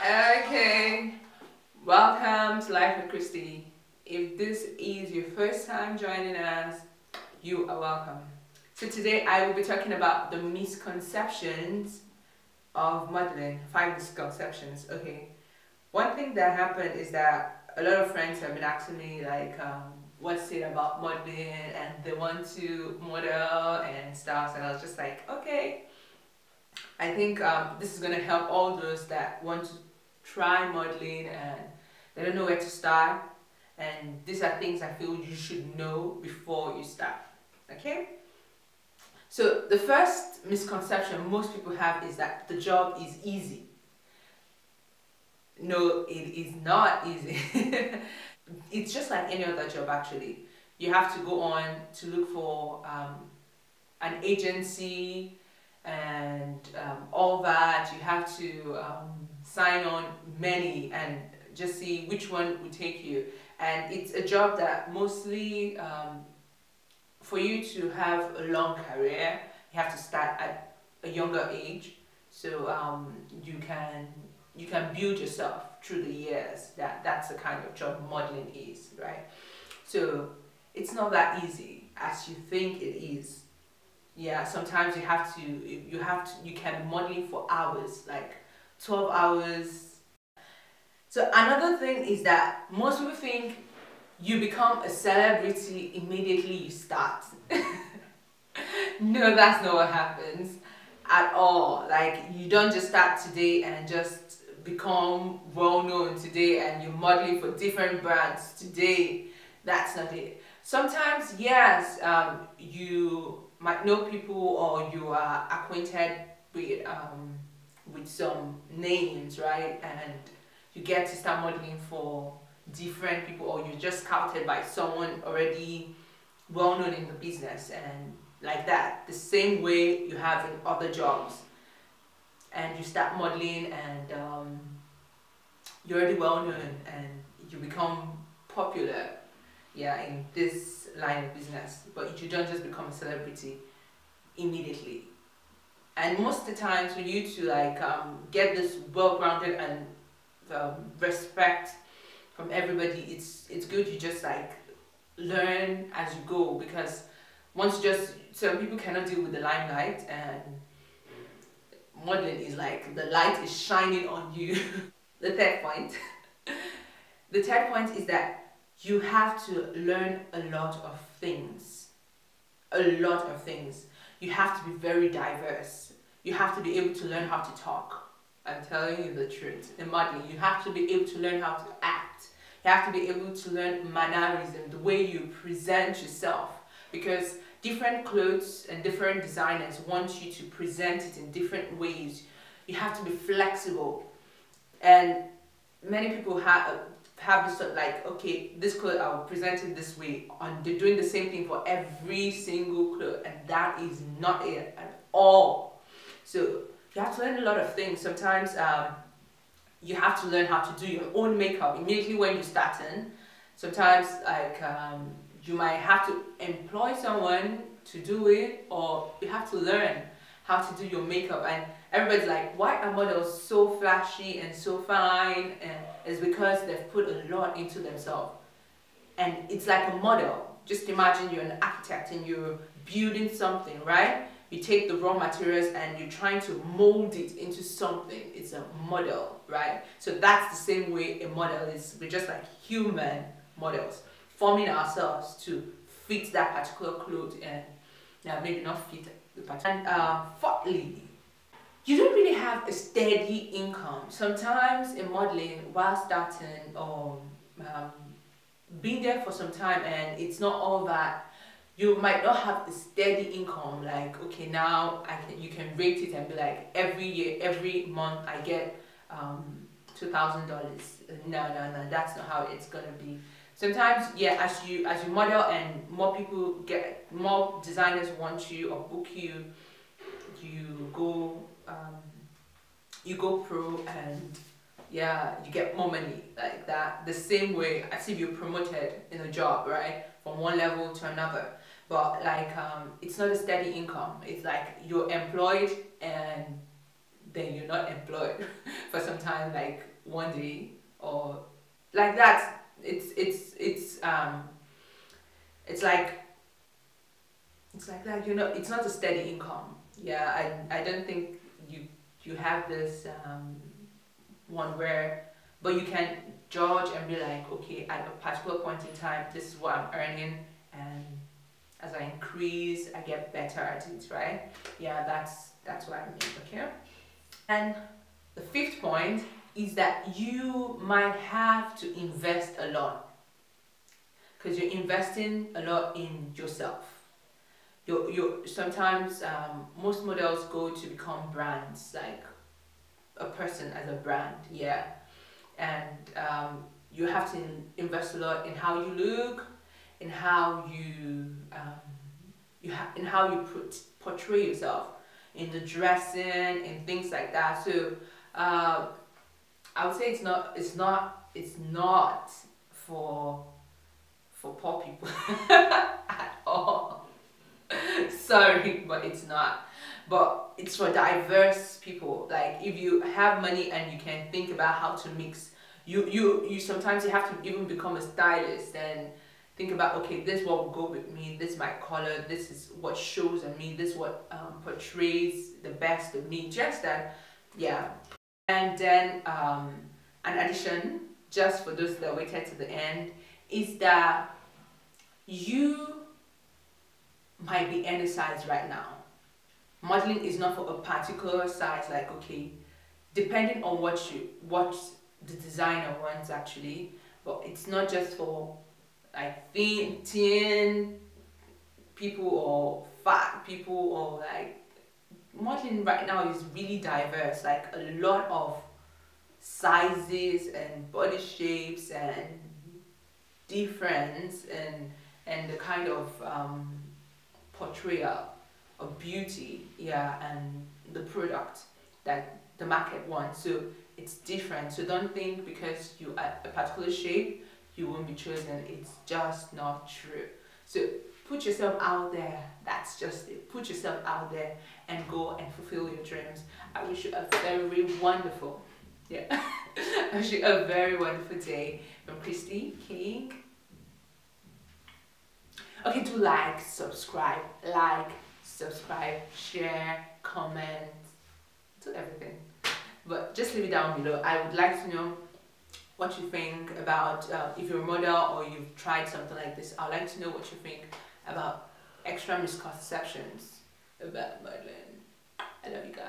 Okay, welcome to Life with Christy. If this is your first time joining us, you are welcome. So today I will be talking about the misconceptions of modeling. 5 misconceptions. Okay, one thing that happened is that a lot of friends have been asking me like, what's it about modeling, and they want to model and stuff. And I was just like, okay, I think this is gonna help all those that want to try modeling and they don't know where to start. And these are things I feel you should know before you start. Okay? So the first misconception most people have is that the job is easy. No, it is not easy. It's just like any other job actually. You have to go on to look for an agency and all that. You have to sign on many and just see which one will take you. And it's a job that mostly, for you to have a long career, you have to start at a younger age. So you can build yourself through the years. That's the kind of job modeling is, right? So it's not that easy as you think it is. Yeah, sometimes you can be modeling for hours, like 12 hours. So another thing is that most people think you become a celebrity immediately you start. No, that's not what happens at all. Like, you don't just start today and just become well known today and you're modeling for different brands today. That's not it. Sometimes, yes, you might know people or you are acquainted with some names, right? And you get to start modeling for different people, or you're just scouted by someone already well known in the business, and like that. The same way you have in other jobs, and you start modeling and you're already well known and you become popular, yeah, in this line of business. But you don't just become a celebrity immediately. And most of the times for you to like get this well-grounded and respect from everybody, it's good you just like learn as you go, because once you just, some people cannot deal with the limelight, and modeling is like the light is shining on you. The third point, the third point is that you have to learn a lot of things. A lot of things. You have to be very diverse. You have to be able to learn how to talk. I'm telling you the truth. In modeling, you have to be able to learn how to act. You have to be able to learn mannerism, the way you present yourself. Because different clothes and different designers want you to present it in different ways. You have to be flexible. And many people have this sort of like, okay, this clothes I'll present it this way, and they're doing the same thing for every single clothes, and that is not it at all. So you have to learn a lot of things. Sometimes you have to learn how to do your own makeup immediately when you're starting. Sometimes like you might have to employ someone to do it, or you have to learn how to do your makeup. And everybody's like, why are models so flashy and so fine? And it's because they've put a lot into themselves. And it's like a model. Just imagine you're an architect and you're building something, right? You take the raw materials and you're trying to mold it into something. It's a model, right? So that's the same way a model is. We're just like human models, forming ourselves to fit that particular clothes, and maybe not fit the particular. And fourthly, you don't really have a steady income. Sometimes in modeling, while starting or being there for some time, and it's not all that, you might not have a steady income. Like, okay, now you can rate it and be like, every year, every month I get $2,000. No, that's not how it's gonna be. Sometimes, yeah, as you model and more designers want you or book you, you go pro, and yeah, you get more money like that. The same way as if you're promoted in a job, right, from one level to another. But like it's not a steady income. It's like you're employed, and then you're not employed for some time, like one day or like that. It's like it's like that. It's not a steady income. Yeah, I don't think you have this one where, but you can judge and be like, okay, at a particular point in time, this is what I'm earning, and as I increase, I get better at it, right? Yeah, that's what I mean. Okay. And the fifth point is that you might have to invest a lot because you're investing a lot in yourself. You sometimes most models go to become brands, like a person as a brand, yeah, and you have to invest a lot in how you look, in how in how you portray yourself, in the dressing, in things like that. So uh, I would say it's not for poor people at all. Sorry, but it's not. But it's for diverse people. Like if you have money and you can think about how to mix, you sometimes you have to even become a stylist and think about, okay, this what will go with me. This my color. This is what shows on me. This what portrays the best of me. Just that, yeah. And then an addition, just for those that waited to the end, is that you might be any size right now. Modeling is not for a particular size, like, okay, depending on what the designer wants actually, but it's not just for like thin people or fat people, or like modeling right now is really diverse, like a lot of sizes and body shapes and difference, and the kind of portrayal of beauty, yeah, and the product that the market wants. So it's different. So don't think because you are a particular shape you won't be chosen. It's just not true. So put yourself out there. That's just it. Put yourself out there and go and fulfill your dreams. I wish you a very wonderful, yeah. I wish you a very wonderful day. From Christy King. Okay, do like, subscribe, share, comment, do everything. But just leave it down below. I would like to know what you think about if you're a model or you've tried something like this. I'd like to know what you think about extra misconceptions about modeling. I love you guys.